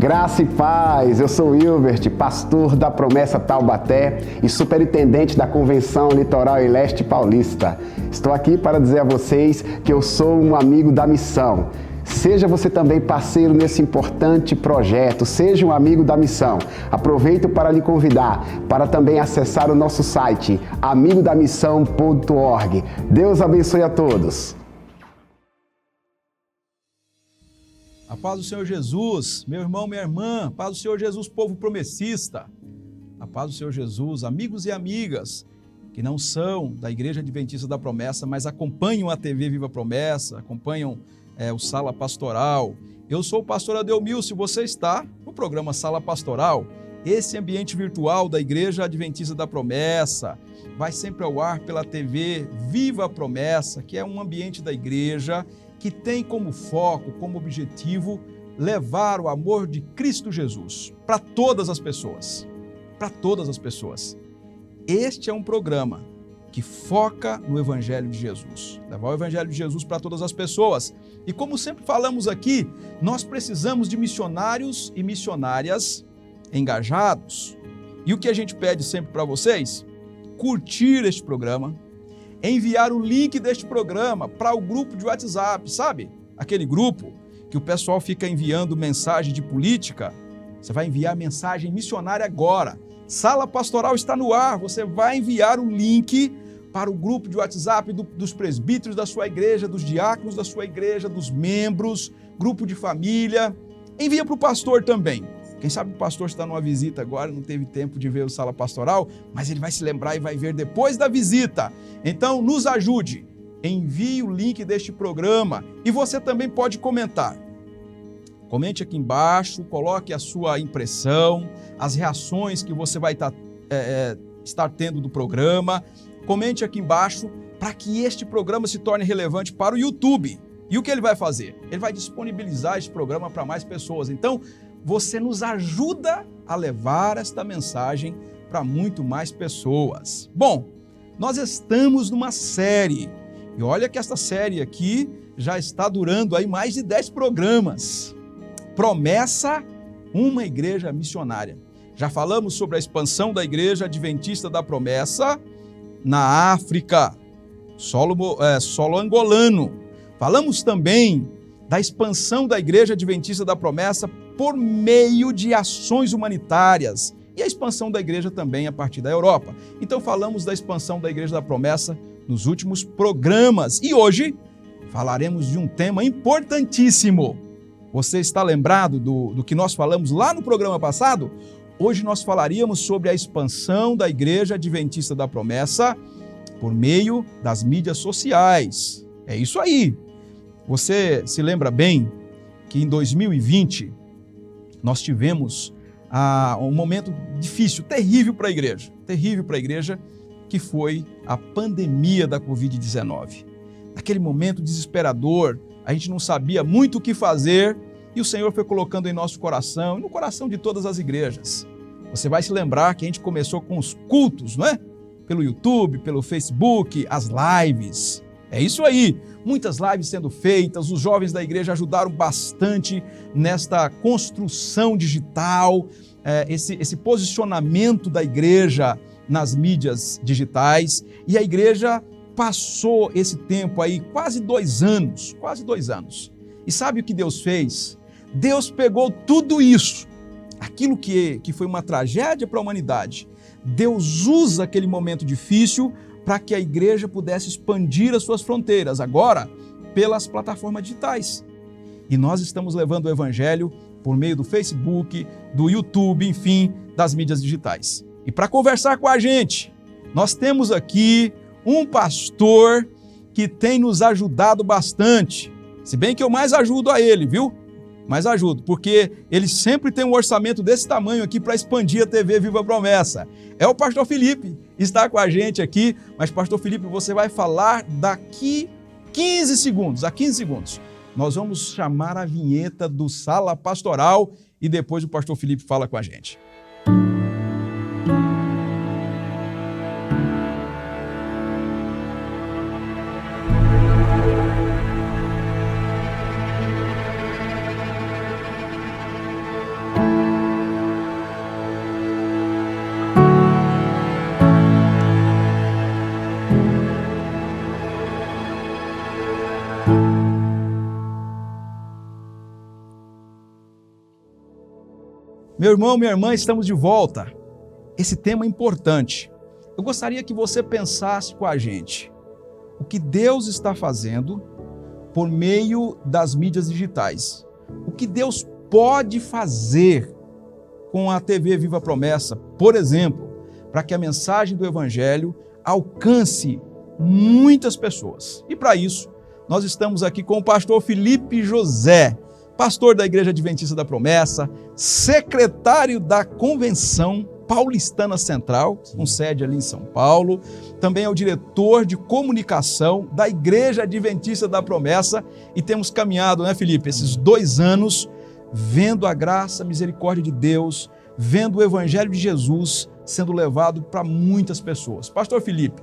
Graça e paz, eu sou Hilbert, pastor da Promessa Taubaté e superintendente da Convenção Litoral e Leste Paulista. Estou aqui para dizer a vocês que eu sou um amigo da missão. Seja você também parceiro nesse importante projeto, seja um amigo da missão. Aproveito para lhe convidar para também acessar o nosso site, amigodamissão.org. Deus abençoe a todos. A paz do Senhor Jesus, meu irmão, minha irmã, paz do Senhor Jesus, povo promessista, a paz do Senhor Jesus, amigos e amigas que não são da Igreja Adventista da Promessa, mas acompanham a TV Viva Promessa, acompanham o Sala Pastoral. Eu sou o pastor Adelmil, se você está no programa Sala Pastoral, esse ambiente virtual da Igreja Adventista da Promessa vai sempre ao ar pela TV Viva Promessa, que é um ambiente da igreja que tem como foco, como objetivo, levar o amor de Cristo Jesus para todas as pessoas. Para todas as pessoas. Este é um programa que foca no Evangelho de Jesus. Levar o Evangelho de Jesus para todas as pessoas. E como sempre falamos aqui, nós precisamos de missionários e missionárias engajados. E o que a gente pede sempre para vocês? Curtir este programa, enviar o link deste programa para o grupo de WhatsApp, sabe? Aquele grupo que o pessoal fica enviando mensagem de política. Você vai enviar mensagem missionária agora. Sala Pastoral está no ar. Você vai enviar o link para o grupo de WhatsApp dos presbíteros da sua igreja, dos diáconos da sua igreja, dos membros, grupo de família. Envia para o pastor também. Quem sabe o pastor está numa visita agora, não teve tempo de ver o Sala Pastoral, mas ele vai se lembrar e vai ver depois da visita. Então, nos ajude. Envie o link deste programa e você também pode comentar. Comente aqui embaixo, coloque a sua impressão, as reações que você vai estar tendo do programa. Comente aqui embaixo para que este programa se torne relevante para o YouTube. E o que ele vai fazer? Ele vai disponibilizar este programa para mais pessoas. Então, você nos ajuda a levar esta mensagem para muito mais pessoas. Bom, nós estamos numa série, e olha que esta série aqui já está durando aí mais de 10 programas. Promessa, uma igreja missionária. Já falamos sobre a expansão da Igreja Adventista da Promessa na África, solo angolano. Falamos também da expansão da Igreja Adventista da Promessa por meio de ações humanitárias e a expansão da igreja também a partir da Europa. Então falamos da expansão da Igreja da Promessa nos últimos programas e hoje falaremos de um tema importantíssimo. Você está lembrado do que nós falamos lá no programa passado? Hoje nós falaríamos sobre a expansão da Igreja Adventista da Promessa por meio das mídias sociais. É isso aí. Você se lembra bem que em 2020 nós tivemos um momento difícil, terrível para a igreja, que foi a pandemia da Covid-19. Naquele momento desesperador, a gente não sabia muito o que fazer e o Senhor foi colocando em nosso coração e no coração de todas as igrejas. Você vai se lembrar que a gente começou com os cultos, não é? Pelo YouTube, pelo Facebook, as lives. É isso aí, muitas lives sendo feitas, os jovens da igreja ajudaram bastante nesta construção digital, esse posicionamento da igreja nas mídias digitais, e a igreja passou esse tempo aí, quase 2 anos. E sabe o que Deus fez? Deus pegou tudo isso, aquilo que foi uma tragédia para a humanidade, Deus usa aquele momento difícil para que a igreja pudesse expandir as suas fronteiras, agora pelas plataformas digitais. E nós estamos levando o Evangelho por meio do Facebook, do YouTube, enfim, das mídias digitais. E para conversar com a gente, nós temos aqui um pastor que tem nos ajudado bastante. Se bem que eu mais ajudo a ele, viu? Mais ajudo, porque ele sempre tem um orçamento desse tamanho aqui para expandir a TV Viva Promessa. É o pastor Felipe, está com a gente aqui, mas pastor Felipe, você vai falar daqui 15 segundos, a 15 segundos. Nós vamos chamar a vinheta do Sala Pastoral e depois o pastor Felipe fala com a gente. Meu irmão, minha irmã, estamos de volta. Esse tema é importante. Eu gostaria que você pensasse com a gente o que Deus está fazendo por meio das mídias digitais. O que Deus pode fazer com a TV Viva a Promessa, por exemplo, para que a mensagem do Evangelho alcance muitas pessoas. E para isso, nós estamos aqui com o pastor Felipe José, pastor da Igreja Adventista da Promessa, secretário da Convenção Paulistana Central, com sede ali em São Paulo. Também é o diretor de comunicação da Igreja Adventista da Promessa. E temos caminhado, né, Felipe, esses 2 anos, vendo a graça, a misericórdia de Deus, vendo o Evangelho de Jesus sendo levado para muitas pessoas. Pastor Felipe,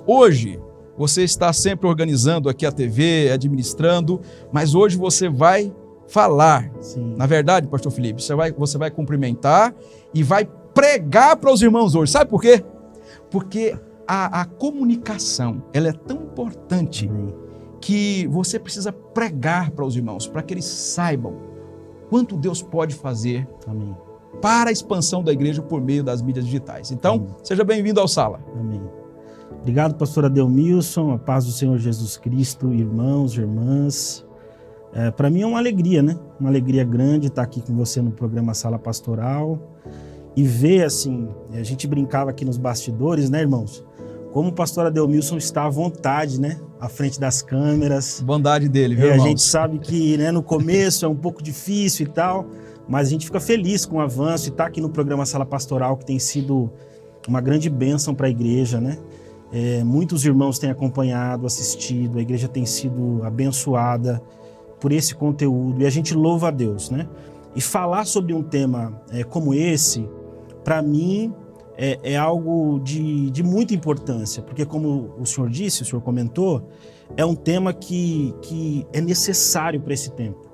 hoje você está sempre organizando aqui a TV, administrando, mas hoje você vai falar. Sim. Na verdade, pastor Felipe, você vai cumprimentar e vai pregar para os irmãos hoje. Sabe por quê? Porque a comunicação, ela é tão importante que você precisa pregar para os irmãos, para que eles saibam quanto Deus pode fazer Amém. para a expansão da igreja por meio das mídias digitais. Então, seja bem-vindo ao Sala. Amém. Obrigado, pastor Adelmilson, a paz do Senhor Jesus Cristo, irmãos, irmãs. Para mim é uma alegria, né? Uma alegria grande estar aqui com você no programa Sala Pastoral e ver, assim, a gente brincava aqui nos bastidores, né, irmãos? Como o pastor Adelmilson está à vontade, né? À frente das câmeras. Bondade dele, viu, irmãos? A gente sabe que, né, no começo é um pouco difícil e tal, mas a gente fica feliz com o avanço e estar aqui no programa Sala Pastoral, que tem sido uma grande bênção para a igreja, né? Muitos irmãos têm acompanhado, assistido, a igreja tem sido abençoada por esse conteúdo e a gente louva a Deus, né? E falar sobre um tema como esse, para mim, é algo de muita importância, porque como o senhor disse, o senhor comentou, é um tema que é necessário para esse tempo.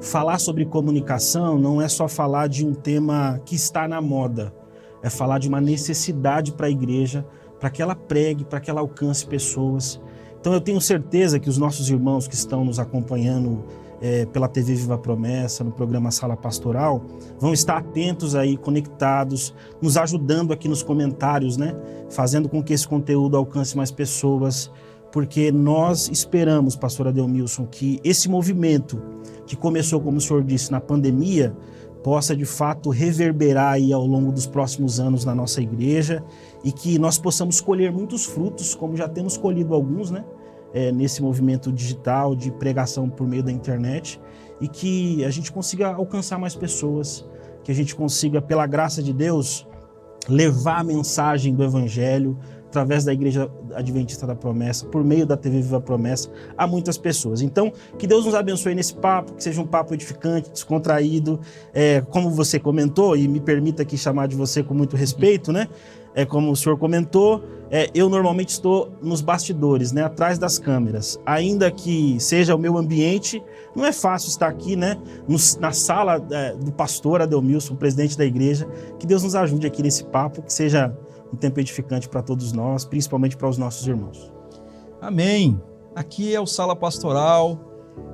Falar sobre comunicação não é só falar de um tema que está na moda, é falar de uma necessidade para a igreja, para que ela pregue, para que ela alcance pessoas. Então eu tenho certeza que os nossos irmãos que estão nos acompanhando pela TV Viva a Promessa, no programa Sala Pastoral, vão estar atentos aí, conectados, nos ajudando aqui nos comentários, né? Fazendo com que esse conteúdo alcance mais pessoas, porque nós esperamos, pastor Adelmilson, que esse movimento que começou, como o senhor disse, na pandemia, possa de fato reverberar aí ao longo dos próximos anos na nossa igreja e que nós possamos colher muitos frutos, como já temos colhido alguns, né? Nesse movimento digital de pregação por meio da internet, e que a gente consiga alcançar mais pessoas, que a gente consiga, pela graça de Deus, levar a mensagem do Evangelho através da Igreja Adventista da Promessa, por meio da TV Viva a Promessa, a muitas pessoas. Então, que Deus nos abençoe nesse papo, que seja um papo edificante, descontraído, como você comentou, e me permita aqui chamar de você com muito respeito, né? Como o senhor comentou, eu normalmente estou nos bastidores, né? Atrás das câmeras. Ainda que seja o meu ambiente, não é fácil estar aqui, né? Na sala do pastor Adelmilson, presidente da igreja. Que Deus nos ajude aqui nesse papo, que seja um tempo edificante para todos nós, principalmente para os nossos irmãos. Amém. Aqui é o Sala Pastoral,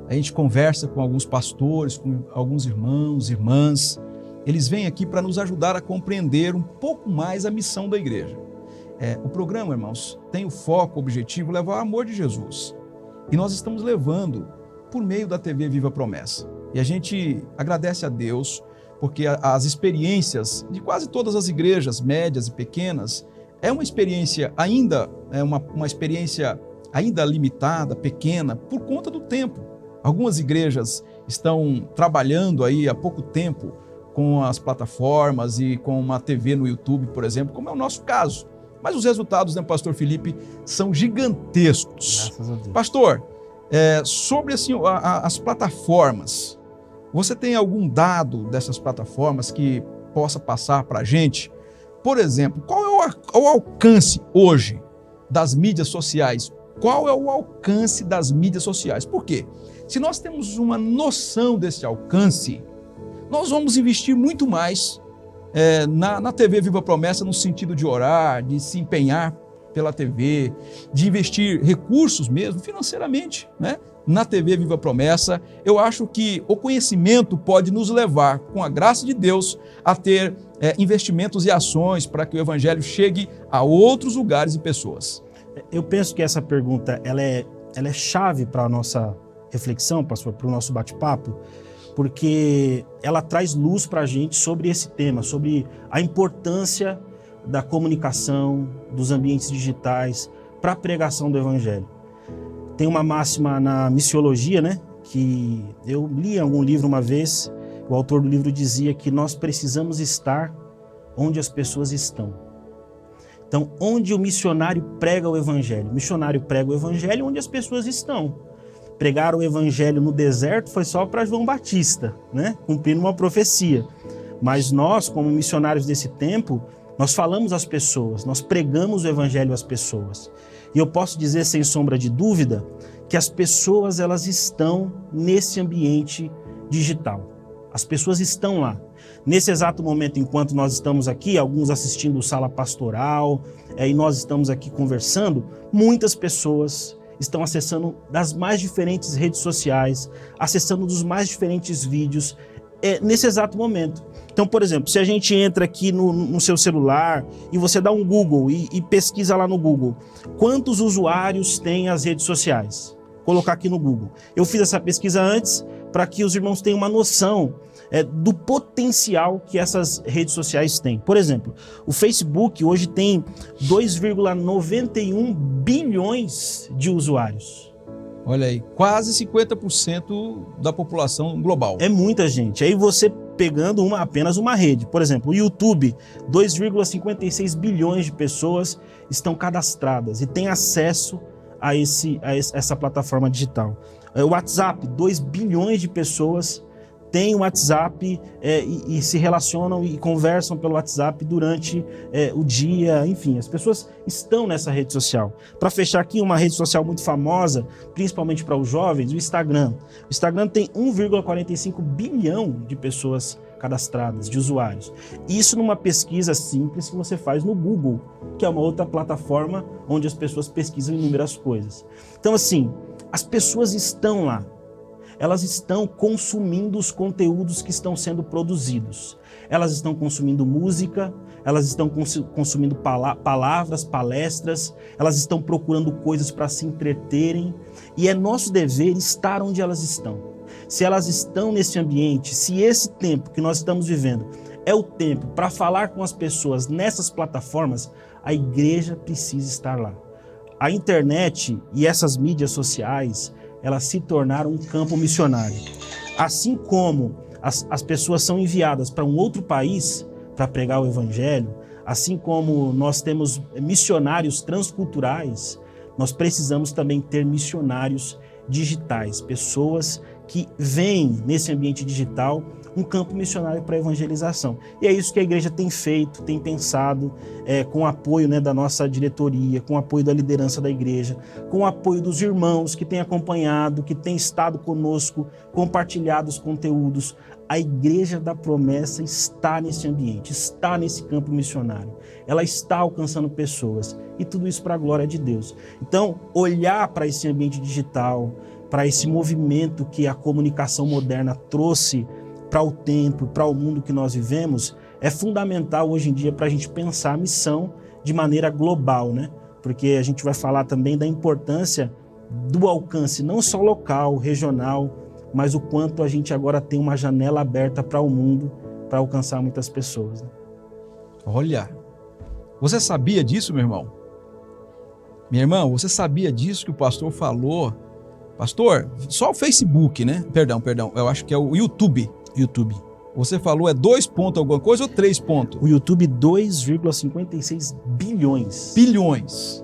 a gente conversa com alguns pastores, com alguns irmãos, irmãs. Eles vêm aqui para nos ajudar a compreender um pouco mais a missão da igreja. O programa, irmãos, tem o foco, o objetivo, levar o amor de Jesus. E nós estamos levando por meio da TV Viva a Promessa. E a gente agradece a Deus, porque as experiências de quase todas as igrejas, médias e pequenas, é uma experiência ainda, uma experiência ainda limitada, pequena, por conta do tempo. Algumas igrejas estão trabalhando aí há pouco tempo com as plataformas e com uma TV no YouTube, por exemplo, como é o nosso caso. Mas os resultados, né, pastor Felipe, são gigantescos. Graças a Deus. Pastor, sobre assim, as plataformas, você tem algum dado dessas plataformas que possa passar para a gente? Por exemplo, qual é o alcance hoje das mídias sociais? Qual é o alcance das mídias sociais? Por quê? Se nós temos uma noção desse alcance, nós vamos investir muito mais na TV Viva a Promessa, no sentido de orar, de se empenhar pela TV, de investir recursos mesmo, financeiramente, né? Na TV Viva Promessa, eu acho que o conhecimento pode nos levar, com a graça de Deus, a ter investimentos e ações para que o Evangelho chegue a outros lugares e pessoas. Eu penso que essa pergunta ela é chave para a nossa reflexão, pastor, para o nosso bate-papo, porque ela traz luz para a gente sobre esse tema, sobre a importância da comunicação, dos ambientes digitais para a pregação do Evangelho. Tem uma máxima na missiologia, né, que eu li em algum livro uma vez, o autor do livro dizia que nós precisamos estar onde as pessoas estão. Então, onde o missionário prega o Evangelho? O missionário prega o Evangelho onde as pessoas estão. Pregar o Evangelho no deserto foi só para João Batista, né, cumprindo uma profecia. Mas nós, como missionários desse tempo, nós falamos às pessoas, nós pregamos o Evangelho às pessoas. E eu posso dizer, sem sombra de dúvida, que as pessoas elas estão nesse ambiente digital. As pessoas estão lá. Nesse exato momento, enquanto nós estamos aqui, alguns assistindo Sala Pastoral, e nós estamos aqui conversando, muitas pessoas estão acessando das mais diferentes redes sociais, acessando dos mais diferentes vídeos, nesse exato momento. Então, por exemplo, se a gente entra aqui no seu celular e você dá um Google e pesquisa lá no Google, quantos usuários tem as redes sociais? Colocar aqui no Google. Eu fiz essa pesquisa antes para que os irmãos tenham uma noção do potencial que essas redes sociais têm. Por exemplo, o Facebook hoje tem 2,91 bilhões de usuários. Olha aí, quase 50% da população global. É muita gente. Aí você pegando apenas uma rede. Por exemplo, o YouTube, 2,56 bilhões de pessoas estão cadastradas e têm acesso a essa plataforma digital. O WhatsApp, 2 bilhões de pessoas têm o WhatsApp e se relacionam e conversam pelo WhatsApp durante o dia, enfim, as pessoas estão nessa rede social. Para fechar aqui, uma rede social muito famosa, principalmente para os jovens, o Instagram. O Instagram tem 1,45 bilhão de pessoas cadastradas, de usuários. Isso numa pesquisa simples que você faz no Google, que é uma outra plataforma onde as pessoas pesquisam inúmeras coisas. Então, assim, as pessoas estão lá. Elas estão consumindo os conteúdos que estão sendo produzidos. Elas estão consumindo música, elas estão consumindo palavras, palestras, elas estão procurando coisas para se entreterem. E é nosso dever estar onde elas estão. Se elas estão nesse ambiente, se esse tempo que nós estamos vivendo é o tempo para falar com as pessoas nessas plataformas, a igreja precisa estar lá. A internet e essas mídias sociais, elas se tornaram um campo missionário. Assim como as pessoas são enviadas para um outro país para pregar o Evangelho, assim como nós temos missionários transculturais, nós precisamos também ter missionários digitais, pessoas que veem nesse ambiente digital um campo missionário para evangelização. E é isso que a igreja tem feito, tem pensado, com o apoio, né, da nossa diretoria, com o apoio da liderança da igreja, com o apoio dos irmãos que têm acompanhado, que têm estado conosco, compartilhado os conteúdos. A Igreja da Promessa está nesse ambiente, está nesse campo missionário. Ela está alcançando pessoas e tudo isso para a glória de Deus. Então, olhar para esse ambiente digital, para esse movimento que a comunicação moderna trouxe para o tempo, para o mundo que nós vivemos, é fundamental hoje em dia para a gente pensar a missão de maneira global, né? Porque a gente vai falar também da importância do alcance, não só local, regional, mas o quanto a gente agora tem uma janela aberta para o mundo, para alcançar muitas pessoas. Né? Olha, você sabia disso, meu irmão? Minha irmã, você sabia disso que o pastor falou? Pastor, só o Facebook, né? Perdão, eu acho que é o YouTube. Você falou 2 pontos alguma coisa ou 3 pontos? O YouTube, 2,56 bilhões. Bilhões.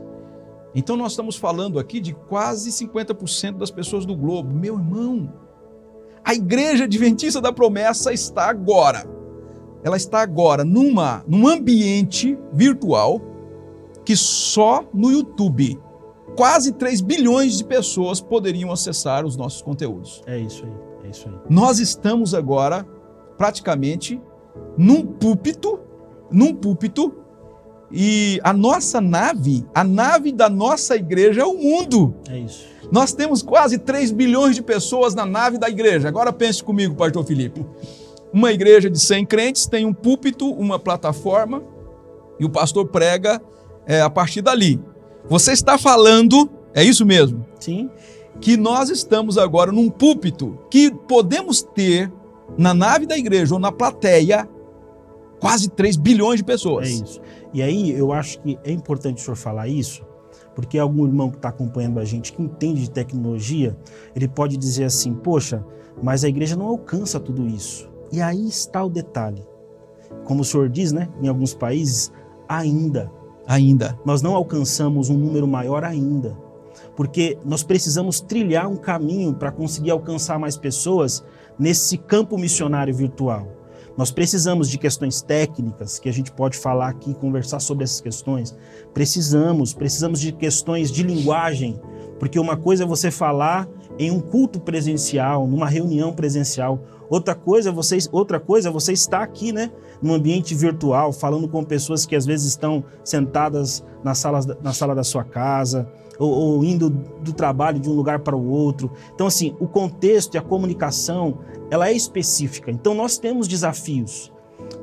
Então nós estamos falando aqui de quase 50% das pessoas do globo. Meu irmão, a Igreja Adventista da Promessa está agora. Ela está agora num ambiente virtual que só no YouTube quase 3 bilhões de pessoas poderiam acessar os nossos conteúdos. É isso aí. Nós estamos agora praticamente num púlpito E a nossa nave, a nave da nossa igreja é o mundo. É isso. Nós temos quase 3 bilhões de pessoas na nave da igreja. Agora pense comigo, pastor Felipe. Uma igreja de 100 crentes tem um púlpito, uma plataforma, e o pastor prega a partir dali. Você está falando, é isso mesmo? Sim. Que nós estamos agora num púlpito que podemos ter na nave da igreja ou na plateia quase 3 bilhões de pessoas. É isso. E aí eu acho que é importante o senhor falar isso, porque algum irmão que está acompanhando a gente, que entende de tecnologia, ele pode dizer assim, poxa, mas a igreja não alcança tudo isso. E aí está o detalhe. Como o senhor diz, né, em alguns países, ainda. Nós não alcançamos um número maior ainda. Porque nós precisamos trilhar um caminho para conseguir alcançar mais pessoas nesse campo missionário virtual. Nós precisamos de questões técnicas, que a gente pode falar aqui, conversar sobre essas questões. Precisamos de questões de linguagem, porque uma coisa é você falar em um culto presencial, numa reunião presencial. Outra coisa é você estar aqui, né, num ambiente virtual, falando com pessoas que às vezes estão sentadas na sala da sua casa, ou indo do trabalho de um lugar para o outro. Então, assim, o contexto e a comunicação, ela é específica. Então, nós temos desafios.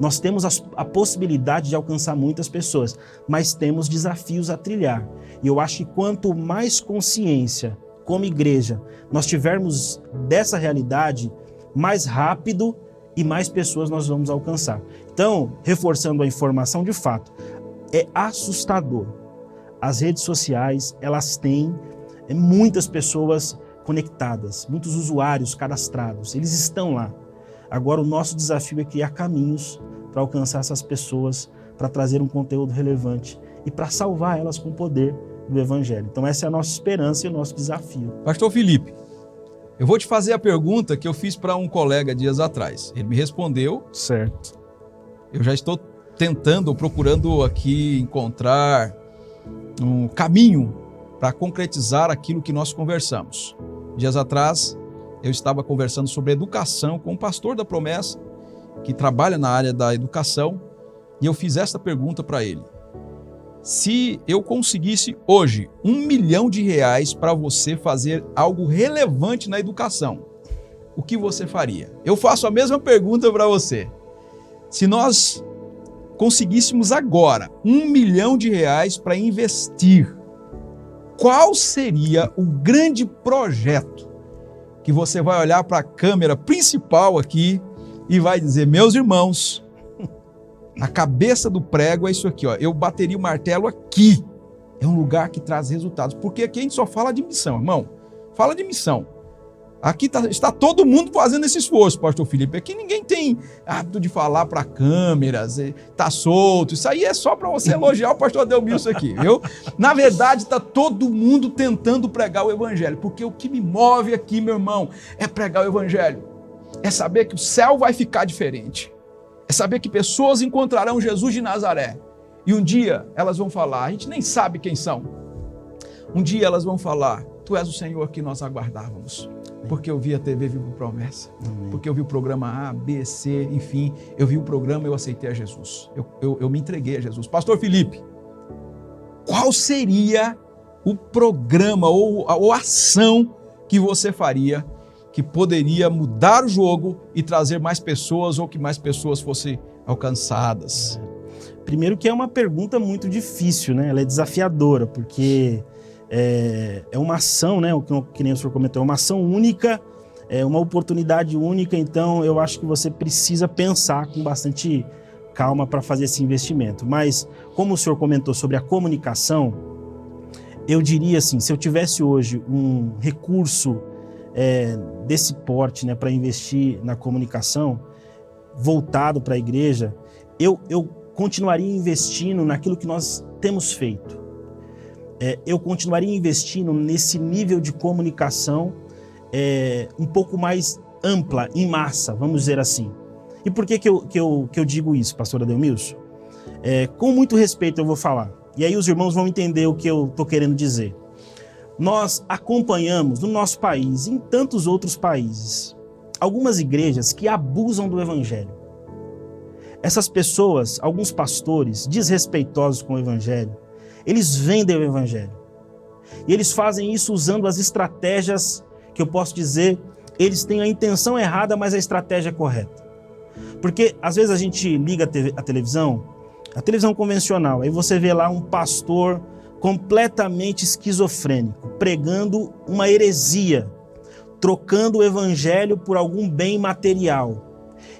Nós temos a possibilidade de alcançar muitas pessoas, mas temos desafios a trilhar. E eu acho que quanto mais consciência, como igreja, nós tivermos dessa realidade, mais rápido e mais pessoas nós vamos alcançar. Então, reforçando a informação, de fato, é assustador. As redes sociais, elas têm muitas pessoas conectadas, muitos usuários cadastrados, eles estão lá. Agora o nosso desafio é criar caminhos para alcançar essas pessoas, para trazer um conteúdo relevante e para salvar elas com o poder do Evangelho. Então essa é a nossa esperança e o nosso desafio. Pastor Felipe, eu vou te fazer a pergunta que eu fiz para um colega dias atrás. Ele me respondeu. Certo. Eu já estou tentando, procurando aqui encontrar um caminho para concretizar aquilo que nós conversamos. Dias atrás, eu estava conversando sobre educação com um pastor da Promessa, que trabalha na área da educação, e eu fiz esta pergunta para ele. Se eu conseguisse hoje R$1 milhão para você fazer algo relevante na educação, o que você faria? Eu faço a mesma pergunta para você. Se nós conseguíssemos agora R$1 milhão para investir, qual seria o grande projeto que você vai olhar para a câmera principal aqui e vai dizer, meus irmãos, a cabeça do prego é isso aqui, ó. Eu bateria o martelo aqui. É um lugar que traz resultados. Porque aqui a gente só fala de missão, irmão. Fala de missão. Aqui está todo mundo fazendo esse esforço, pastor Felipe. Aqui ninguém tem hábito de falar para câmeras, tá solto. Isso aí é só para você elogiar o pastor Adelmilson aqui, viu? Na verdade, está todo mundo tentando pregar o evangelho. Porque o que me move aqui, meu irmão, é pregar o evangelho. É saber que o céu vai ficar diferente. É saber que pessoas encontrarão Jesus de Nazaré. E um dia elas vão falar, a gente nem sabe quem são. Um dia elas vão falar, tu és o Senhor que nós aguardávamos. Porque eu vi a TV Vivo Promessa. Amém. Porque eu vi o programa A, B, C, enfim. Eu vi o programa e eu aceitei a Jesus. Eu me entreguei a Jesus. Pastor Felipe, qual seria o programa ou a ação que você faria que poderia mudar o jogo e trazer mais pessoas ou que mais pessoas fossem alcançadas? Primeiro que é uma pergunta muito difícil, né? Ela é desafiadora, porque é uma ação, né? Que nem o senhor comentou, é uma ação única, é uma oportunidade única, então eu acho que você precisa pensar com bastante calma para fazer esse investimento. Mas, como o senhor comentou sobre a comunicação, eu diria assim, se eu tivesse hoje um recurso desse porte, né, para investir na comunicação, voltado para a igreja, eu continuaria investindo naquilo que nós temos feito. Eu continuaria investindo nesse nível de comunicação um pouco mais ampla, em massa, vamos dizer assim. E por que eu digo isso, pastor Adelmilson? Com muito respeito eu vou falar, e aí os irmãos vão entender o que eu estou querendo dizer. Nós acompanhamos no nosso país, em tantos outros países, algumas igrejas que abusam do evangelho. Essas pessoas, alguns pastores desrespeitosos com o evangelho, eles vendem o evangelho. E eles fazem isso usando as estratégias que eu posso dizer, eles têm a intenção errada, mas a estratégia é correta. Porque às vezes a gente liga a televisão convencional, aí você vê lá um pastor completamente esquizofrênico, pregando uma heresia, trocando o evangelho por algum bem material.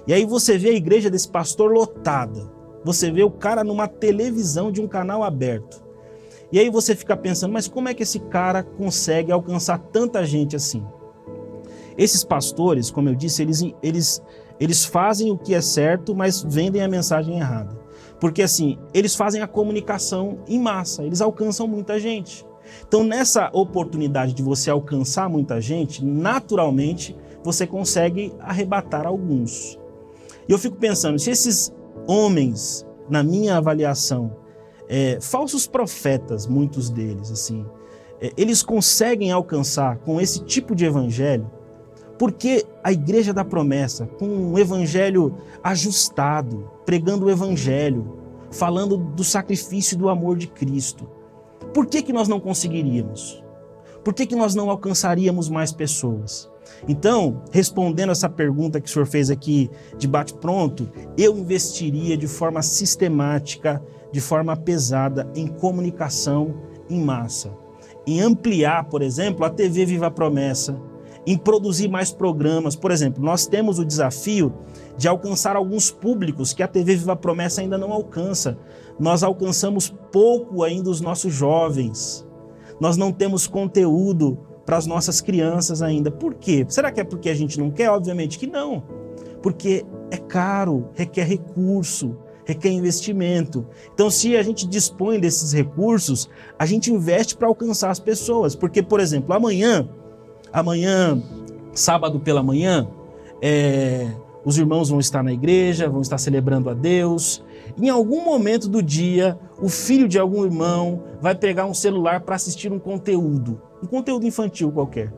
E aí você vê a igreja desse pastor lotada, você vê o cara numa televisão de um canal aberto. E aí você fica pensando, mas como é que esse cara consegue alcançar tanta gente assim? Esses pastores, como eu disse, eles fazem o que é certo, mas vendem a mensagem errada. Porque assim, eles fazem a comunicação em massa, eles alcançam muita gente. Então nessa oportunidade de você alcançar muita gente, naturalmente você consegue arrebatar alguns. E eu fico pensando, se esses homens, na minha avaliação, falsos profetas, muitos deles, assim, eles conseguem alcançar com esse tipo de evangelho, porque a igreja da promessa, com um evangelho ajustado, pregando o evangelho, falando do sacrifício e do amor de Cristo, por que nós não conseguiríamos? Por que nós não alcançaríamos mais pessoas? Então, respondendo essa pergunta que o senhor fez aqui de bate-pronto, eu investiria de forma sistemática, de forma pesada, em comunicação em massa, em ampliar, por exemplo, a TV Viva a Promessa, em produzir mais programas. Por exemplo, nós temos o desafio de alcançar alguns públicos que a TV Viva a Promessa ainda não alcança. Nós alcançamos pouco ainda os nossos jovens. Nós não temos conteúdo para as nossas crianças ainda. Por quê? Será que é porque a gente não quer? Obviamente que não. Porque é caro, requer recurso, requer investimento. Então, se a gente dispõe desses recursos, a gente investe para alcançar as pessoas. Porque, por exemplo, amanhã, sábado pela manhã, os irmãos vão estar na igreja, vão estar celebrando a Deus. Em algum momento do dia, o filho de algum irmão vai pegar um celular para assistir um conteúdo infantil qualquer.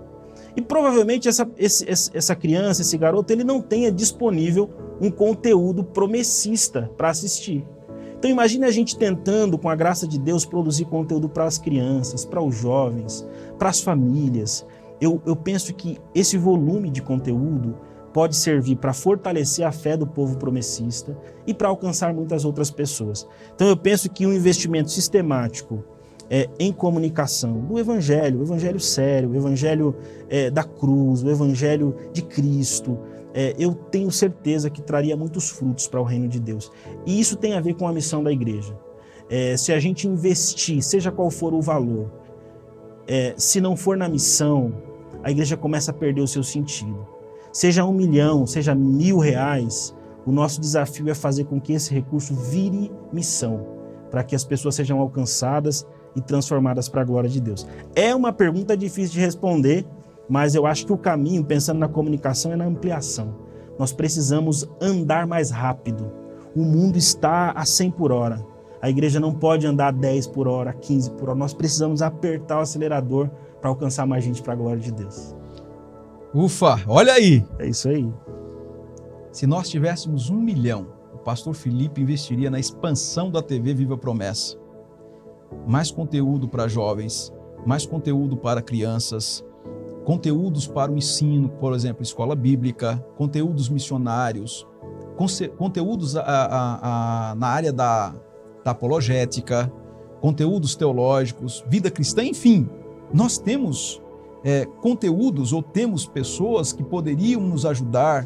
E provavelmente essa criança, esse garoto, ele não tenha disponível um conteúdo promessista para assistir. Então imagine a gente tentando, com a graça de Deus, produzir conteúdo para as crianças, para os jovens, para as famílias. Eu penso que esse volume de conteúdo pode servir para fortalecer a fé do povo promessista e para alcançar muitas outras pessoas. Então eu penso que um investimento sistemático em comunicação do evangelho, o evangelho sério, o evangelho da cruz, o evangelho de Cristo, eu tenho certeza que traria muitos frutos para o reino de Deus. E isso tem a ver com a missão da igreja. Se a gente investir, seja qual for o valor, se não for na missão, a igreja começa a perder o seu sentido. Seja 1 milhão, seja R$1.000, o nosso desafio é fazer com que esse recurso vire missão, para que as pessoas sejam alcançadas e transformadas para a glória de Deus. É uma pergunta difícil de responder, mas eu acho que o caminho, pensando na comunicação, é na ampliação. Nós precisamos andar mais rápido. O mundo está a 100 por hora. A igreja não pode andar 10 por hora, 15 por hora. Nós precisamos apertar o acelerador para alcançar mais gente para a glória de Deus. Ufa, olha aí! É isso aí. Se nós tivéssemos 1 milhão, o pastor Felipe investiria na expansão da TV Viva a Promessa. Mais conteúdo para jovens, mais conteúdo para crianças, conteúdos para o ensino, por exemplo, escola bíblica, conteúdos missionários, conteúdos na área da apologética, conteúdos teológicos, vida cristã, enfim. Nós temos conteúdos ou temos pessoas que poderiam nos ajudar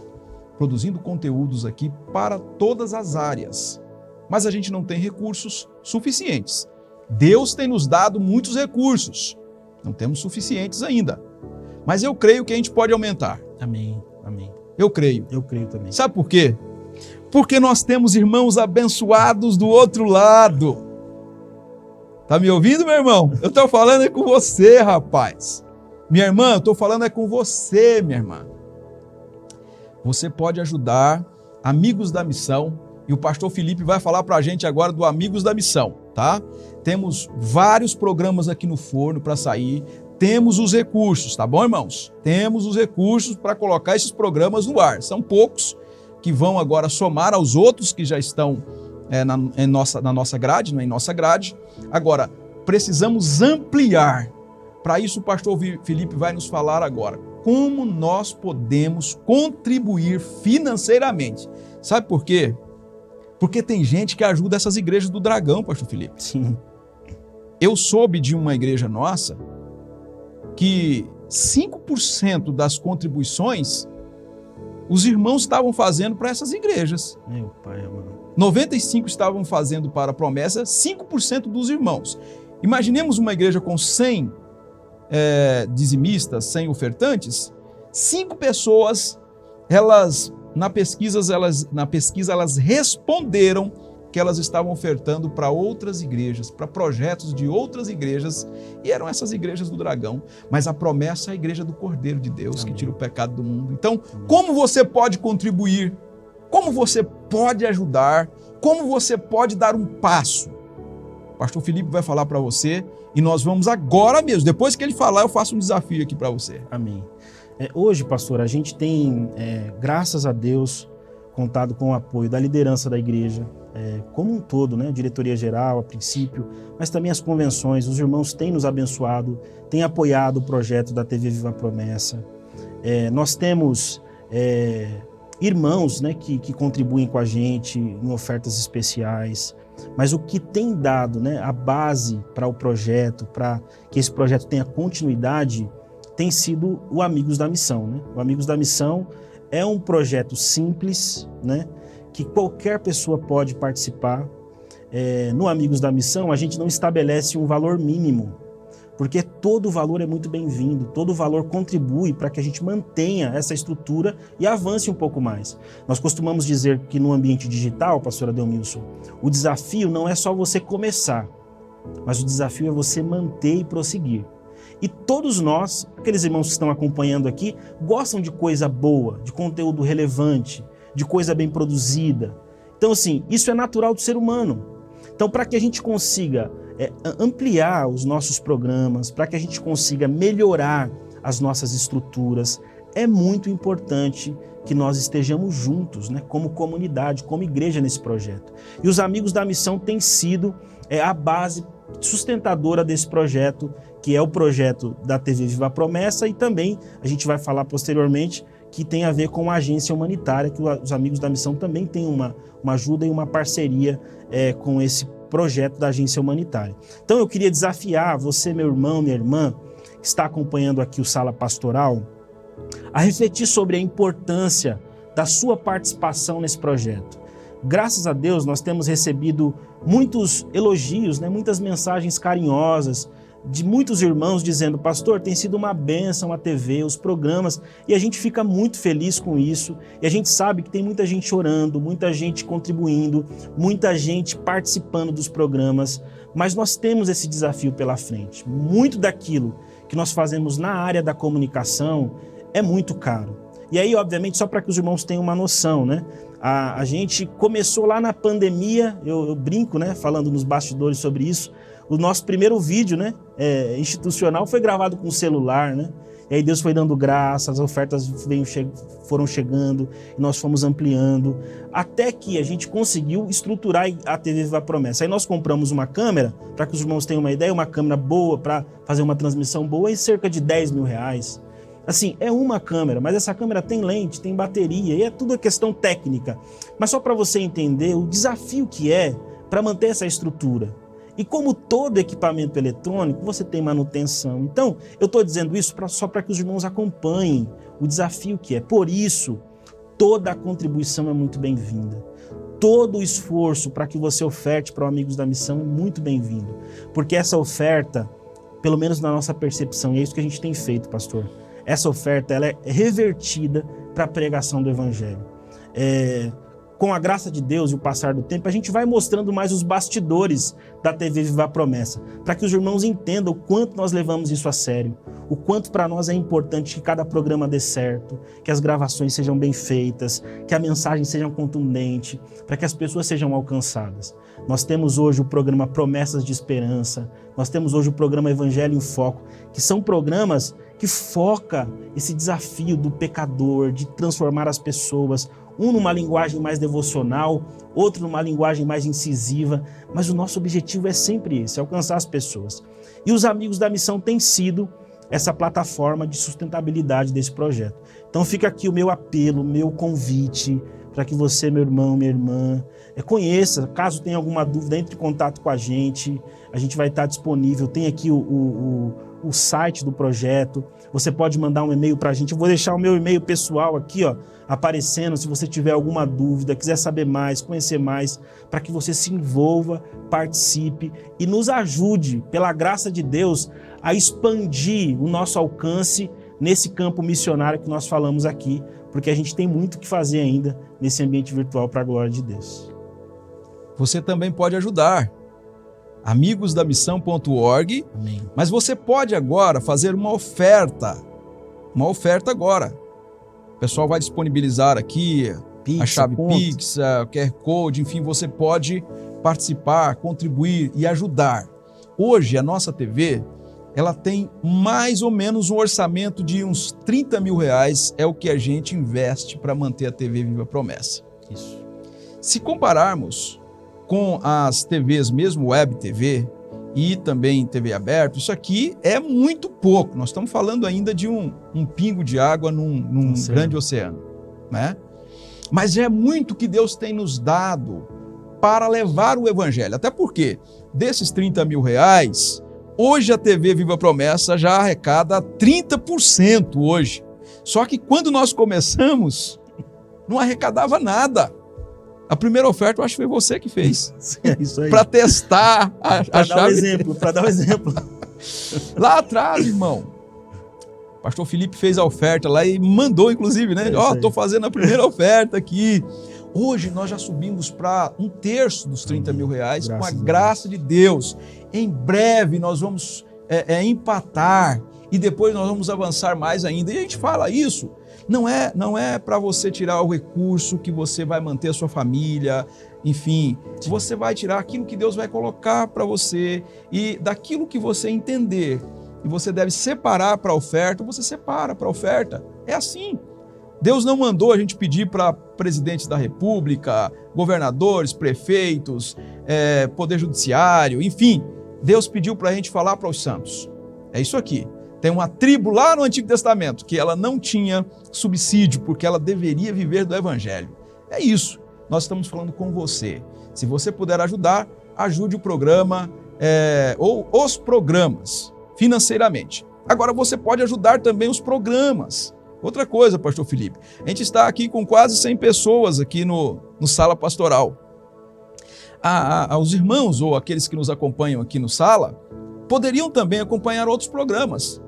produzindo conteúdos aqui para todas as áreas. Mas a gente não tem recursos suficientes. Deus tem nos dado muitos recursos. Não temos suficientes ainda. Mas eu creio que a gente pode aumentar. Amém, amém. Eu creio. Eu creio também. Sabe por quê? Porque nós temos irmãos abençoados do outro lado. Tá me ouvindo, meu irmão? Eu estou falando com você, rapaz. Minha irmã, eu estou falando com você, minha irmã. Você pode ajudar Amigos da Missão, e o pastor Felipe vai falar para a gente agora do Amigos da Missão, tá? Temos vários programas aqui no forno para sair, temos os recursos, tá bom, irmãos? Temos os recursos para colocar esses programas no ar. São poucos, que vão agora somar aos outros que já estão na nossa grade, em nossa grade. Agora, precisamos ampliar. Para isso, o pastor Felipe vai nos falar agora como nós podemos contribuir financeiramente. Sabe por quê? Porque tem gente que ajuda essas igrejas do Dragão, pastor Felipe. Sim. Eu soube de uma igreja nossa que 5% das contribuições os irmãos estavam fazendo para essas igrejas. Meu pai, mano. 95% estavam fazendo para a promessa, 5% dos irmãos. Imaginemos uma igreja com 100 dizimistas, 100 ofertantes, 5 pessoas, na pesquisa elas responderam que elas estavam ofertando para outras igrejas, para projetos de outras igrejas, e eram essas igrejas do Dragão. Mas a promessa é a igreja do Cordeiro de Deus, Amém. Que tira o pecado do mundo. Então, como você pode contribuir? Como você pode ajudar? Como você pode dar um passo? O pastor Felipe vai falar para você e nós vamos agora mesmo. Depois que ele falar, eu faço um desafio aqui para você. Amém. Hoje, pastor, a gente tem, graças a Deus, contado com o apoio da liderança da igreja, como um todo, né? Diretoria geral, a princípio, mas também as convenções. Os irmãos têm nos abençoado, têm apoiado o projeto da TV Viva a Promessa. Nós temos irmãos, né, que contribuem com a gente em ofertas especiais, mas o que tem dado, né, a base para o projeto, para que esse projeto tenha continuidade, tem sido o Amigos da Missão, né? O Amigos da Missão é um projeto simples, né, que qualquer pessoa pode participar. No Amigos da Missão, a gente não estabelece um valor mínimo, porque todo valor é muito bem-vindo, todo valor contribui para que a gente mantenha essa estrutura e avance um pouco mais. Nós costumamos dizer que no ambiente digital, pastor Adelmilson, o desafio não é só você começar, mas o desafio é você manter e prosseguir. E todos nós, aqueles irmãos que estão acompanhando aqui, gostam de coisa boa, de conteúdo relevante, de coisa bem produzida. Então, assim, isso é natural do ser humano. Então, para que a gente consiga ampliar os nossos programas, para que a gente consiga melhorar as nossas estruturas, é muito importante que nós estejamos juntos, né, como comunidade, como igreja nesse projeto. E os Amigos da Missão têm sido a base sustentadora desse projeto, que é o projeto da TV Viva a Promessa, e também a gente vai falar posteriormente que tem a ver com a agência humanitária, que os Amigos da Missão também têm uma ajuda e uma parceria com esse projeto da agência humanitária. Então eu queria desafiar você, meu irmão, minha irmã, que está acompanhando aqui o Sala Pastoral, a refletir sobre a importância da sua participação nesse projeto. Graças a Deus nós temos recebido muitos elogios, né, muitas mensagens carinhosas de muitos irmãos dizendo: pastor, tem sido uma bênção a TV, os programas, e a gente fica muito feliz com isso, e a gente sabe que tem muita gente orando, muita gente contribuindo, muita gente participando dos programas, mas nós temos esse desafio pela frente. Muito daquilo que nós fazemos na área da comunicação é muito caro. E aí, obviamente, só para que os irmãos tenham uma noção, né? A gente começou lá na pandemia, eu brinco, né, falando nos bastidores sobre isso. O nosso primeiro vídeo, né, institucional foi gravado com celular, né? E aí Deus foi dando graça, as ofertas foram chegando, e nós fomos ampliando, até que a gente conseguiu estruturar a TV Viva a Promessa. Aí nós compramos uma câmera, para que os irmãos tenham uma ideia, uma câmera boa para fazer uma transmissão boa, em cerca de R$10 mil. Assim, é uma câmera, mas essa câmera tem lente, tem bateria, e é tudo questão técnica. Mas só para você entender o desafio que é para manter essa estrutura. E como todo equipamento eletrônico, você tem manutenção. Então, eu estou dizendo isso só para que os irmãos acompanhem o desafio que é. Por isso, toda a contribuição é muito bem-vinda. Todo o esforço para que você oferte para os Amigos da Missão é muito bem-vindo. Porque essa oferta, pelo menos na nossa percepção, e é isso que a gente tem feito, pastor, essa oferta ela é revertida para a pregação do Evangelho. Com a graça de Deus e o passar do tempo, a gente vai mostrando mais os bastidores da TV Viva a Promessa, para que os irmãos entendam o quanto nós levamos isso a sério, o quanto para nós é importante que cada programa dê certo, que as gravações sejam bem feitas, que a mensagem seja contundente, para que as pessoas sejam alcançadas. Nós temos hoje o programa Promessas de Esperança, nós temos hoje o programa Evangelho em Foco, que são programas que foca esse desafio do pecador, de transformar as pessoas, um numa linguagem mais devocional, outro numa linguagem mais incisiva, mas o nosso objetivo é sempre esse, alcançar as pessoas. E os Amigos da Missão têm sido essa plataforma de sustentabilidade desse projeto. Então fica aqui o meu apelo, o meu convite, para que você, meu irmão, minha irmã, conheça. Caso tenha alguma dúvida, entre em contato com a gente vai estar disponível. Tem aqui o site do projeto, você pode mandar um e-mail para a gente. Eu vou deixar o meu e-mail pessoal aqui, ó, aparecendo, se você tiver alguma dúvida, quiser saber mais, conhecer mais, para que você se envolva, participe e nos ajude, pela graça de Deus, a expandir o nosso alcance nesse campo missionário que nós falamos aqui, porque a gente tem muito o que fazer ainda nesse ambiente virtual para a glória de Deus. Você também pode ajudar. amigosdamissão.org. Amém. Mas você pode agora fazer uma oferta agora. O pessoal vai disponibilizar aqui Pix, a chave ponto. Pix, o QR Code, enfim, você pode participar, contribuir e ajudar. Hoje, a nossa TV, ela tem mais ou menos um orçamento de uns 30 mil reais, é o que a gente investe para manter a TV Viva Promessa. Isso. Se compararmos com as TVs, mesmo Web TV e também TV aberta, isso aqui é muito pouco. Nós estamos falando ainda de um pingo de água num grande oceano, né? Mas é muito que Deus tem nos dado para levar o evangelho. Até porque, desses 30 mil reais, hoje a TV Viva Promessa já arrecada 30% hoje. Só que quando nós começamos, não arrecadava nada. A primeira oferta, eu acho que foi você que fez. É isso aí. Para testar a chave. Para dar um exemplo. Lá atrás, irmão, o pastor Felipe fez a oferta lá e mandou, inclusive, né? Estou fazendo a primeira oferta aqui. Hoje nós já subimos para 1/3 dos 30 mil reais, com a graça de Deus. Em breve nós vamos empatar e depois nós vamos avançar mais ainda. E a gente fala isso. Não é para você tirar o recurso que você vai manter a sua família, enfim, você vai tirar aquilo que Deus vai colocar para você e daquilo que você entender e você deve separar para a oferta, você separa para a oferta. É assim. Deus não mandou a gente pedir para presidentes da república, governadores, prefeitos, poder judiciário, enfim. Deus pediu para a gente falar para os santos. É isso aqui. Tem uma tribo lá no Antigo Testamento que ela não tinha subsídio porque ela deveria viver do Evangelho. É isso. Nós estamos falando com você. Se você puder ajudar, ajude o programa ou os programas financeiramente. Agora você pode ajudar também os programas. Outra coisa, pastor Felipe, a gente está aqui com quase 100 pessoas aqui no Sala Pastoral. Os irmãos ou aqueles que nos acompanham aqui no Sala poderiam também acompanhar outros programas.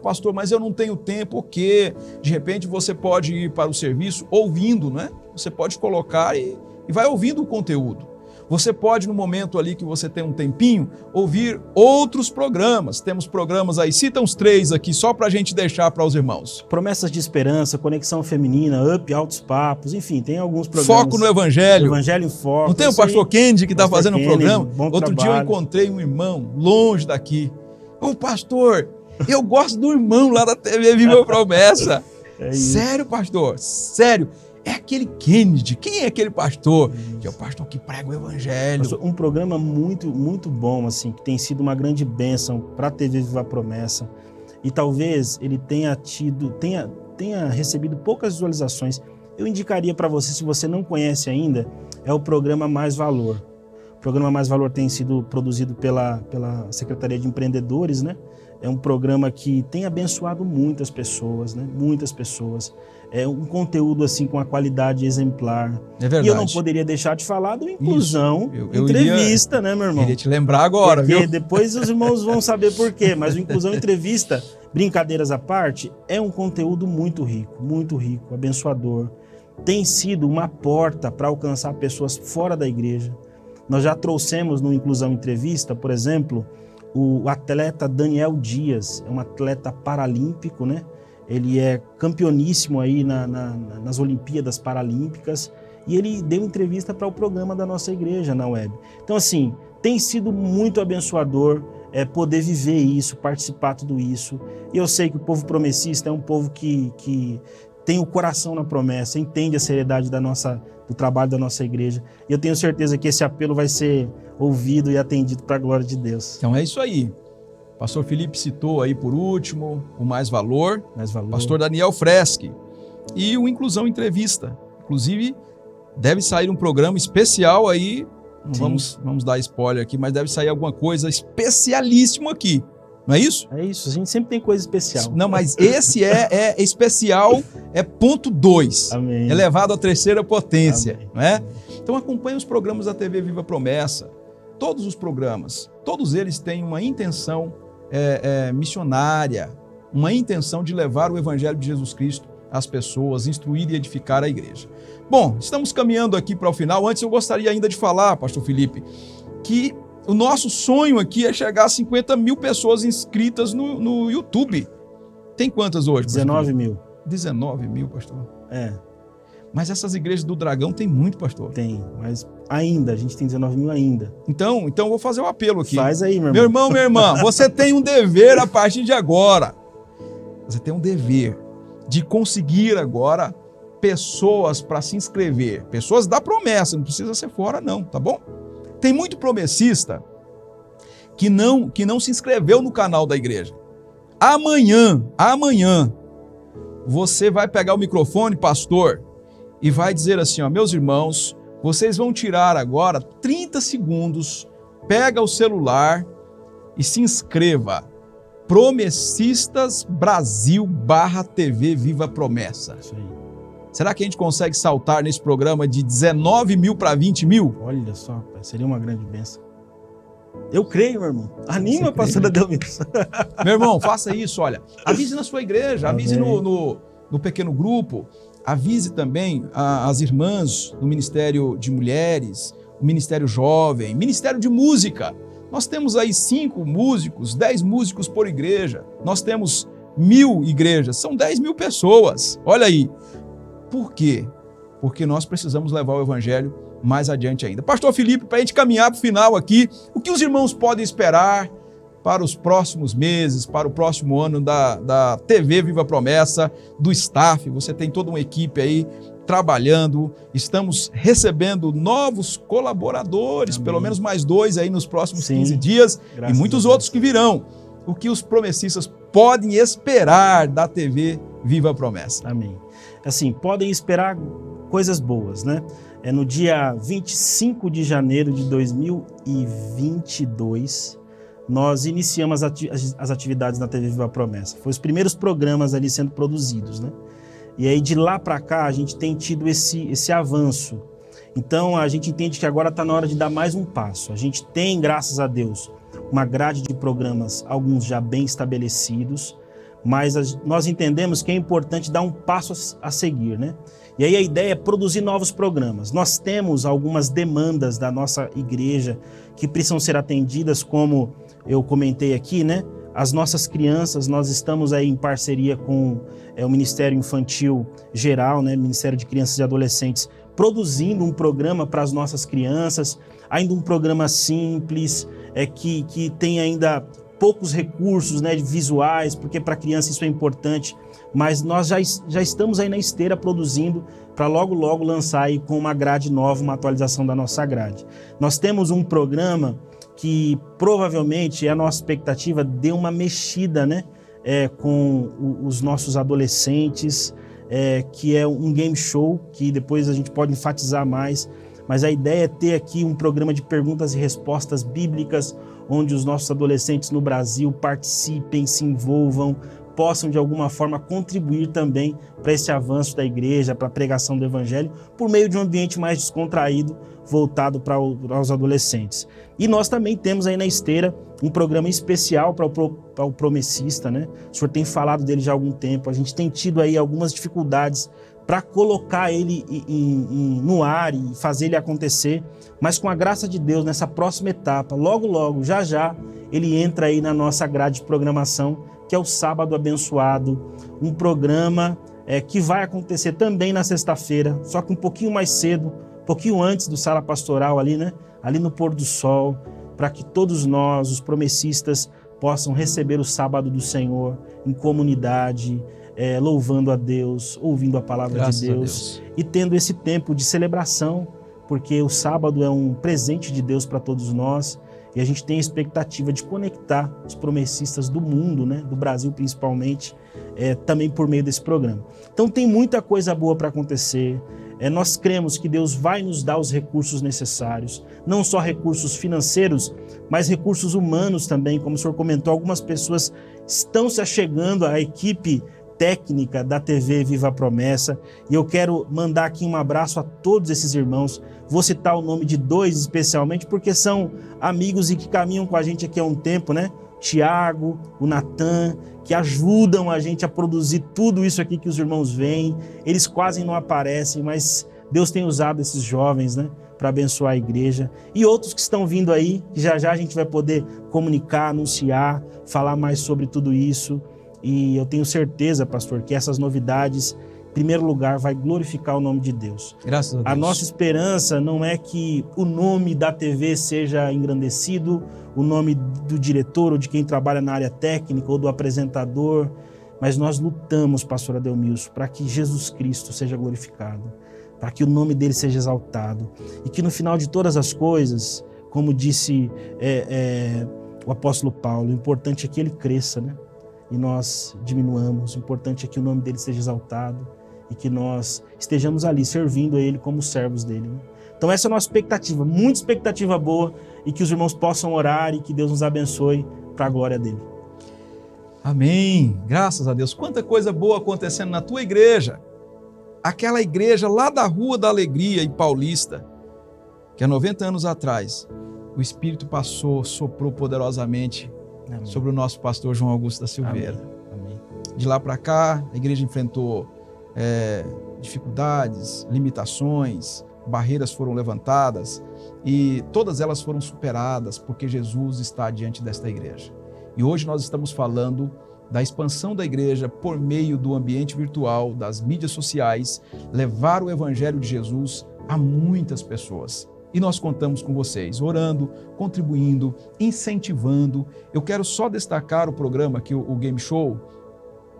Pastor, mas eu não tenho tempo, o quê? De repente você pode ir para o serviço ouvindo, né? Você pode colocar e vai ouvindo o conteúdo. Você pode, no momento ali que você tem um tempinho, ouvir outros programas. Temos programas aí, cita uns 3 aqui, só para a gente deixar para os irmãos. Promessas de Esperança, Conexão Feminina, Up, Altos Papos, enfim, tem alguns programas. Foco no Evangelho. Evangelho em Foco. Não tem o pastor Kennedy que está fazendo um programa? Outro dia eu trabalho. encontrei um irmão longe daqui. Pastor, eu gosto do irmão lá da TV Viva Promessa. Sério, pastor? Sério? É aquele Kennedy. Quem é aquele pastor? Que é o pastor que prega o Evangelho. Pastor, um programa muito, muito bom, assim, que tem sido uma grande bênção para a TV Viva Promessa. E talvez ele tenha recebido poucas visualizações. Eu indicaria para você, se você não conhece ainda, é o programa Mais Valor. O programa Mais Valor tem sido produzido pela Secretaria de Empreendedores, né? É um programa que tem abençoado muitas pessoas, né? Muitas pessoas. É um conteúdo assim com a qualidade exemplar. É verdade. E eu não poderia deixar de falar do Inclusão Entrevista, né, meu irmão? Queria te lembrar agora, porque viu? Depois os irmãos vão saber por quê, mas o Inclusão Entrevista, brincadeiras à parte, é um conteúdo muito rico, abençoador. Tem sido uma porta para alcançar pessoas fora da igreja. Nós já trouxemos no Inclusão Entrevista, por exemplo, o atleta Daniel Dias, é um atleta paralímpico, né? Ele é campeoníssimo aí nas Olimpíadas Paralímpicas e ele deu entrevista para o programa da nossa igreja na web. Então, assim, tem sido muito abençoador poder viver isso, participar de tudo isso. E eu sei que o povo promessista é um povo que tem o coração na promessa, entende a seriedade do trabalho da nossa igreja. E eu tenho certeza que esse apelo vai ser ouvido e atendido para a glória de Deus. Então é isso aí. Pastor Felipe citou aí por último o Mais Valor. Pastor Daniel Freschi e o Inclusão Entrevista. Inclusive, deve sair um programa especial aí. Não vamos dar spoiler aqui, mas deve sair alguma coisa especialíssimo aqui. Não é isso? É isso, a gente sempre tem coisa especial. Não, mas esse é especial, é ponto 2. Elevado à terceira potência. Amém. Não é? Então acompanhe os programas da TV Viva Promessa. Todos os programas, todos eles têm uma intenção missionária, uma intenção de levar o Evangelho de Jesus Cristo às pessoas, instruir e edificar a igreja. Bom, estamos caminhando aqui para o final. Antes eu gostaria ainda de falar, pastor Felipe, que o nosso sonho aqui é chegar a 50 mil pessoas inscritas no YouTube. Tem quantas hoje? 19 mil. 19 mil, pastor? Mas essas igrejas do Dragão tem muito, pastor. Tem, mas ainda, a gente tem 19 mil ainda. Então eu vou fazer o apelo aqui. Faz aí, meu irmão. Meu irmão, minha irmã, você tem um dever a partir de agora. Você tem um dever de conseguir agora pessoas para se inscrever. Pessoas da promessa, não precisa ser fora não, tá bom? Tem muito promessista que não se inscreveu no canal da igreja. Amanhã, você vai pegar o microfone, pastor, e vai dizer assim, ó, meus irmãos, vocês vão tirar agora 30 segundos, pega o celular e se inscreva. Promessistas Brasil /TV Viva Promessa. Isso aí. Será que a gente consegue saltar nesse programa de 19 mil para 20 mil? Olha só, pai, seria uma grande bênção. Eu creio, meu irmão. Anima a pastora Delmiro. Meu irmão, faça isso, olha. Avise na sua igreja, avise no pequeno grupo, avise também as irmãs do Ministério de Mulheres, o Ministério Jovem, Ministério de Música. Nós temos aí 5 músicos, 10 músicos por igreja. Nós temos 1000 igrejas, são 10 mil pessoas. Olha aí. Por quê? Porque nós precisamos levar o evangelho mais adiante ainda. Pastor Felipe, para a gente caminhar para o final aqui, o que os irmãos podem esperar para os próximos meses, para o próximo ano da TV Viva Promessa, do staff? Você tem toda uma equipe aí trabalhando, estamos recebendo novos colaboradores, Amém. Pelo menos mais 2 aí nos próximos 15 dias e muitos outros que virão. O que os promessistas podem esperar da TV Viva Promessa? Amém. Assim, podem esperar coisas boas, né? No dia 25 de janeiro de 2022, nós iniciamos as atividades na TV Viva Promessa. Foi os primeiros programas ali sendo produzidos, né? E aí de lá para cá a gente tem tido esse avanço. Então a gente entende que agora está na hora de dar mais um passo. A gente tem, graças a Deus, uma grade de programas, alguns já bem estabelecidos, mas nós entendemos que é importante dar um passo a seguir, né? E aí a ideia é produzir novos programas. Nós temos algumas demandas da nossa igreja que precisam ser atendidas, como eu comentei aqui, né? As nossas crianças, nós estamos aí em parceria com o Ministério Infantil Geral, né? Ministério de Crianças e Adolescentes, produzindo um programa para as nossas crianças, ainda um programa simples, que tem ainda poucos recursos, né, visuais, porque para a criança isso é importante, mas nós já estamos aí na esteira produzindo para logo lançar aí com uma grade nova, uma atualização da nossa grade. Nós temos um programa que provavelmente a nossa expectativa dê uma mexida, né, com os nossos adolescentes, que é um game show, que depois a gente pode enfatizar mais, mas a ideia é ter aqui um programa de perguntas e respostas bíblicas, onde os nossos adolescentes no Brasil participem, se envolvam, possam de alguma forma contribuir também para esse avanço da igreja, para a pregação do evangelho, por meio de um ambiente mais descontraído, voltado para os adolescentes. E nós também temos aí na esteira um programa especial para o promessista, né? O senhor tem falado dele já há algum tempo, a gente tem tido aí algumas dificuldades para colocar ele no ar e fazer ele acontecer, mas com a graça de Deus, nessa próxima etapa, logo, já, ele entra aí na nossa grade de programação, que é o Sábado Abençoado, um programa que vai acontecer também na sexta-feira, só que um pouquinho mais cedo, um pouquinho antes do Sala Pastoral ali, né? Ali no pôr do sol, para que todos nós, os promessistas, possam receber o sábado do Senhor em comunidade, louvando a Deus, ouvindo a palavra Graças de Deus e tendo esse tempo de celebração, porque o sábado é um presente de Deus para todos nós e a gente tem a expectativa de conectar os promessistas do mundo, né, do Brasil principalmente, também por meio desse programa. Então tem muita coisa boa para acontecer. Nós cremos que Deus vai nos dar os recursos necessários, não só recursos financeiros, mas recursos humanos também. Como o senhor comentou, algumas pessoas estão se achegando à equipe técnica da TV Viva a Promessa, e eu quero mandar aqui um abraço a todos esses irmãos. Vou citar o nome de 2 especialmente, porque são amigos e que caminham com a gente aqui há um tempo, né? Tiago, o Natan, que ajudam a gente a produzir tudo isso aqui que os irmãos veem. Eles quase não aparecem, mas Deus tem usado esses jovens, né, para abençoar a igreja. E outros que estão vindo aí, que já já a gente vai poder comunicar, anunciar, falar mais sobre tudo isso. E eu tenho certeza, pastor, que essas novidades, em primeiro lugar, vai glorificar o nome de Deus. Graças a Deus. A nossa esperança não é que o nome da TV seja engrandecido, o nome do diretor ou de quem trabalha na área técnica ou do apresentador, mas nós lutamos, pastor Adelmilson, para que Jesus Cristo seja glorificado, para que o nome dele seja exaltado e que no final de todas as coisas, como disse o apóstolo Paulo, o importante é que ele cresça, né? E nós diminuamos, o importante é que o nome dele seja exaltado e que nós estejamos ali servindo a ele como servos dele, né? Então essa é a nossa expectativa, muita expectativa boa, e que os irmãos possam orar e que Deus nos abençoe para a glória dele. Amém. Graças a Deus. Quanta coisa boa acontecendo na tua igreja. Aquela igreja lá da Rua da Alegria, em Paulista, que há 90 anos atrás, o Espírito passou, soprou poderosamente Amém. Sobre o nosso pastor João Augusto da Silveira. Amém. De lá para cá, a igreja enfrentou dificuldades, limitações, barreiras foram levantadas e todas elas foram superadas porque Jesus está diante desta igreja. E hoje nós estamos falando da expansão da igreja por meio do ambiente virtual, das mídias sociais, levar o evangelho de Jesus a muitas pessoas. E nós contamos com vocês, orando, contribuindo, incentivando. Eu quero só destacar o programa aqui, o Game Show.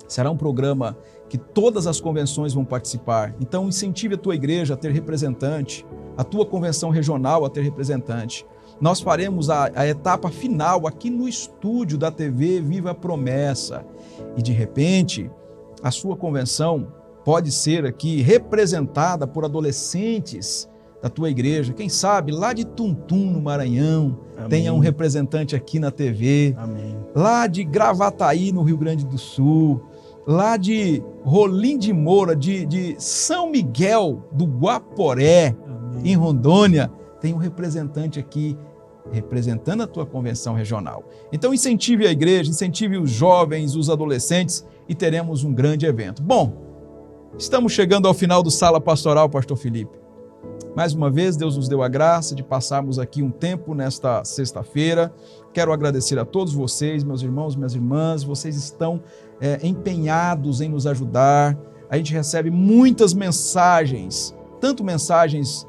Será um programa que todas as convenções vão participar. Então, incentive a tua igreja a ter representante, a tua convenção regional a ter representante. Nós faremos a etapa final aqui no estúdio da TV Viva a Promessa. E, de repente, a sua convenção pode ser aqui representada por adolescentes da tua igreja. Quem sabe, lá de Tuntum, no Maranhão, Amém. Tenha um representante aqui na TV. Amém. Lá de Gravataí, no Rio Grande do Sul. Lá de Rolim de Moura, de São Miguel do Guaporé, Amém. Em Rondônia, tem um representante aqui representando a tua convenção regional. Então incentive a igreja, incentive os jovens, os adolescentes e teremos um grande evento. Bom, estamos chegando ao final do Sala Pastoral, pastor Felipe. Mais uma vez, Deus nos deu a graça de passarmos aqui um tempo nesta sexta-feira. Quero agradecer a todos vocês, meus irmãos, minhas irmãs. Vocês estão empenhados em nos ajudar. A gente recebe muitas mensagens, tanto mensagens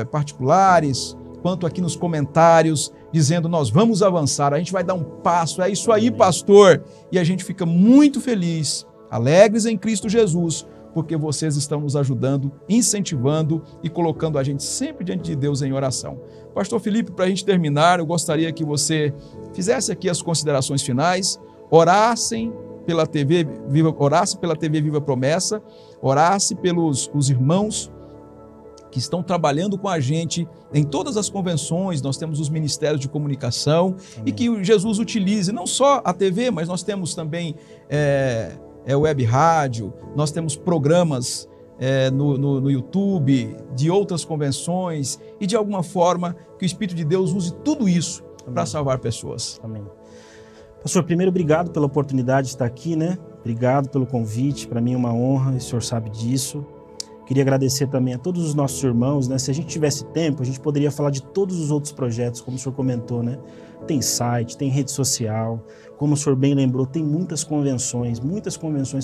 particulares, quanto aqui nos comentários, dizendo nós vamos avançar, a gente vai dar um passo. É isso aí, pastor. E a gente fica muito feliz, alegres em Cristo Jesus, porque vocês estão nos ajudando, incentivando e colocando a gente sempre diante de Deus em oração. Pastor Felipe, para a gente terminar, eu gostaria que você fizesse aqui as considerações finais, orasse pela TV Viva Promessa, orasse pelos os irmãos que estão trabalhando com a gente em todas as convenções. Nós temos os ministérios de comunicação. Amém. E que Jesus utilize não só a TV, mas nós temos também web rádio, nós temos programas no YouTube, de outras convenções, e de alguma forma que o Espírito de Deus use tudo isso para salvar pessoas. Amém. Pastor, primeiro, obrigado pela oportunidade de estar aqui, né? Obrigado pelo convite, para mim é uma honra, e o senhor sabe disso. Queria agradecer também a todos os nossos irmãos, né? Se a gente tivesse tempo, a gente poderia falar de todos os outros projetos, como o senhor comentou, né? Tem site, tem rede social, como o senhor bem lembrou, tem muitas convenções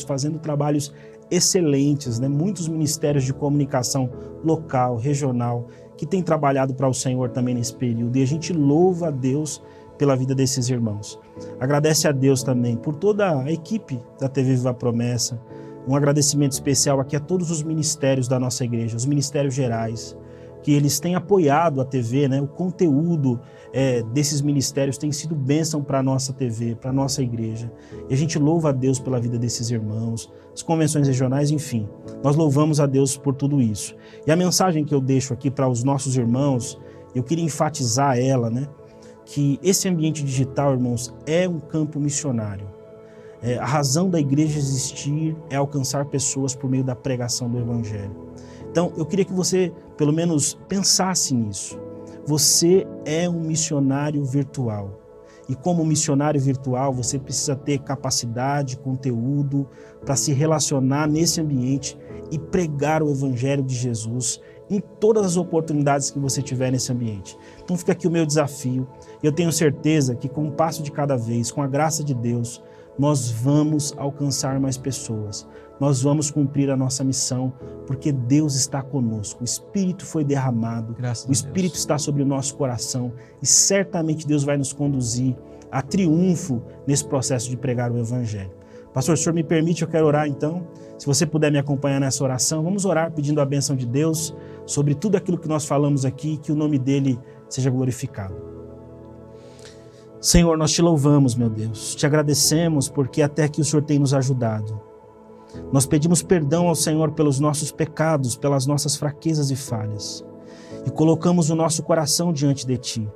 fazendo trabalhos excelentes, né? Muitos ministérios de comunicação local, regional, que têm trabalhado para o Senhor também nesse período. E a gente louva a Deus pela vida desses irmãos. Agradece a Deus também por toda a equipe da TV Viva a Promessa. Um agradecimento especial aqui a todos os ministérios da nossa igreja, os ministérios gerais, que eles têm apoiado a TV, né? O conteúdo desses ministérios tem sido bênção para a nossa TV, para a nossa igreja. E a gente louva a Deus pela vida desses irmãos, as convenções regionais, enfim. Nós louvamos a Deus por tudo isso. E a mensagem que eu deixo aqui para os nossos irmãos, eu queria enfatizar ela, né? Que esse ambiente digital, irmãos, é um campo missionário. A razão da igreja existir é alcançar pessoas por meio da pregação do Evangelho. Então, eu queria que você, pelo menos, pensasse nisso. Você é um missionário virtual. E como missionário virtual, você precisa ter capacidade, conteúdo para se relacionar nesse ambiente e pregar o Evangelho de Jesus em todas as oportunidades que você tiver nesse ambiente. Então fica aqui o meu desafio. Eu tenho certeza que com um passo de cada vez, com a graça de Deus, nós vamos alcançar mais pessoas. Nós vamos cumprir a nossa missão, porque Deus está conosco. O Espírito foi derramado, o Espírito está sobre o nosso coração e certamente Deus vai nos conduzir a triunfo nesse processo de pregar o Evangelho. Pastor, se o senhor me permite, eu quero orar então. Se você puder me acompanhar nessa oração, vamos orar pedindo a bênção de Deus sobre tudo aquilo que nós falamos aqui, que o nome dele seja glorificado. Senhor, nós te louvamos, meu Deus, te agradecemos porque até aqui o Senhor tem nos ajudado. Nós pedimos perdão ao Senhor pelos nossos pecados, pelas nossas fraquezas e falhas, e colocamos o nosso coração diante de Ti.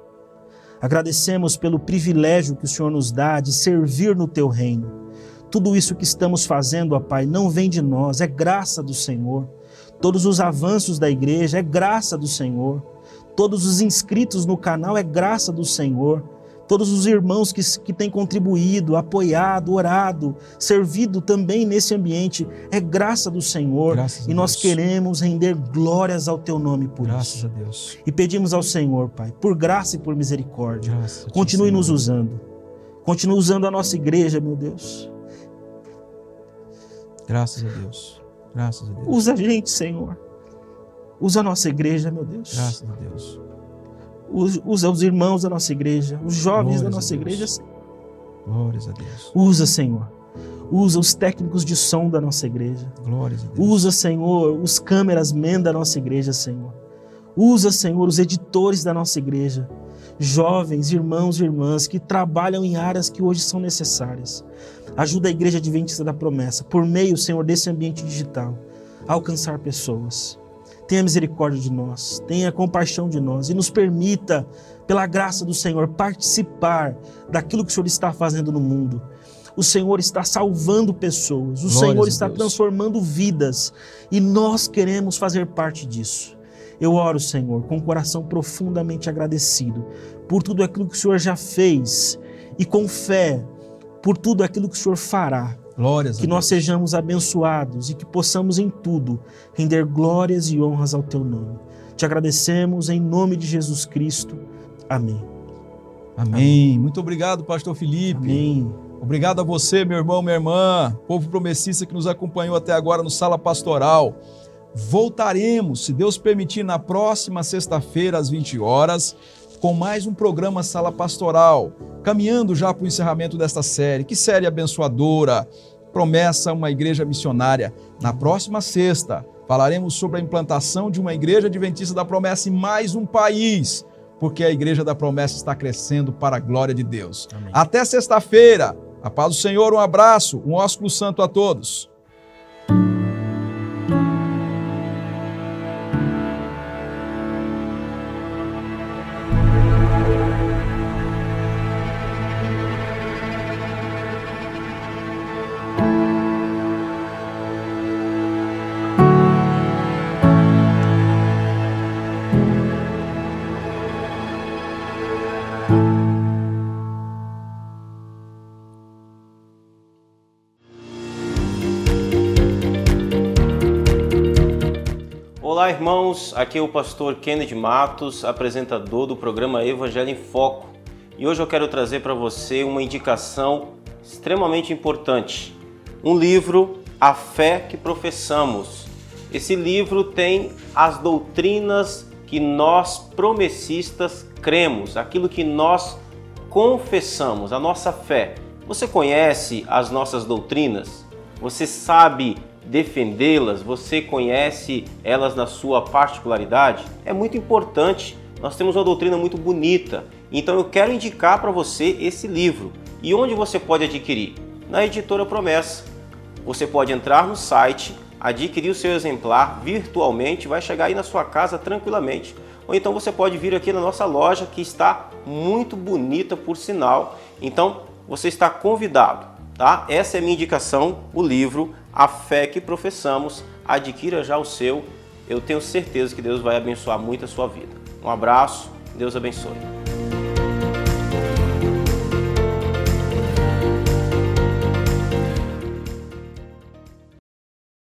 Agradecemos pelo privilégio que o Senhor nos dá de servir no Teu reino. Tudo isso que estamos fazendo, ó Pai, não vem de nós, é graça do Senhor. Todos os avanços da igreja é graça do Senhor. Todos os inscritos no canal é graça do Senhor. Todos os irmãos que têm contribuído, apoiado, orado, servido também nesse ambiente, é graça do Senhor. E nós queremos render glórias ao Teu nome por isso. Graças a Deus. E pedimos ao Senhor, Pai, por graça e por misericórdia, continue nos usando. Continue usando a nossa igreja, meu Deus. Graças a Deus. Graças a Deus. Usa a gente, Senhor. Usa a nossa igreja, meu Deus. Graças a Deus. Usa os irmãos da nossa igreja, os jovens da nossa igreja. Glórias a Deus. Usa, Senhor. Usa os técnicos de som da nossa igreja. Glórias a Deus. Usa, Senhor, os cameramen da nossa igreja, Senhor. Usa, Senhor, os editores da nossa igreja. Jovens, irmãos e irmãs que trabalham em áreas que hoje são necessárias. Ajuda a Igreja Adventista da Promessa, por meio, Senhor, desse ambiente digital, a alcançar pessoas. Tenha misericórdia de nós, tenha compaixão de nós e nos permita, pela graça do Senhor, participar daquilo que o Senhor está fazendo no mundo. O Senhor está salvando pessoas, o Senhor está transformando vidas e nós queremos fazer parte disso. Eu oro, Senhor, com o coração profundamente agradecido por tudo aquilo que o Senhor já fez e com fé por tudo aquilo que o Senhor fará. Que nós sejamos abençoados e que possamos em tudo render glórias e honras ao Teu nome. Te agradecemos em nome de Jesus Cristo. Amém. Amém. Muito obrigado, pastor Felipe. Amém. Obrigado a você, meu irmão, minha irmã, povo promessista que nos acompanhou até agora no Sala Pastoral. Voltaremos, se Deus permitir, na próxima sexta-feira, às 20 horas, com mais um programa Sala Pastoral, caminhando já para o encerramento desta série. Que série abençoadora! Promessa, uma igreja missionária. Na próxima sexta, falaremos sobre a implantação de uma igreja adventista da promessa em mais um país, porque a igreja da promessa está crescendo para a glória de Deus. Amém. Até sexta-feira. A paz do Senhor, um abraço, um ósculo santo a todos. Olá, irmãos, aqui é o pastor Kennedy Matos, apresentador do programa Evangelho em Foco. E hoje eu quero trazer para você uma indicação extremamente importante. Um livro, A Fé que Professamos. Esse livro tem as doutrinas que nós promessistas cremos, aquilo que nós confessamos, a nossa fé. Você conhece as nossas doutrinas? Você sabe defendê-las? Você conhece elas na sua particularidade? É muito importante. Nós temos uma doutrina muito bonita. Então eu quero indicar para você esse livro. E onde você pode adquirir? Na Editora Promessa. Você pode entrar no site, adquirir o seu exemplar virtualmente, vai chegar aí na sua casa tranquilamente. Ou então você pode vir aqui na nossa loja, que está muito bonita por sinal. Então você está convidado, tá? Essa é a minha indicação, o livro A Fé que Professamos. Adquira já o seu. Eu tenho certeza que Deus vai abençoar muito a sua vida. Um abraço, Deus abençoe.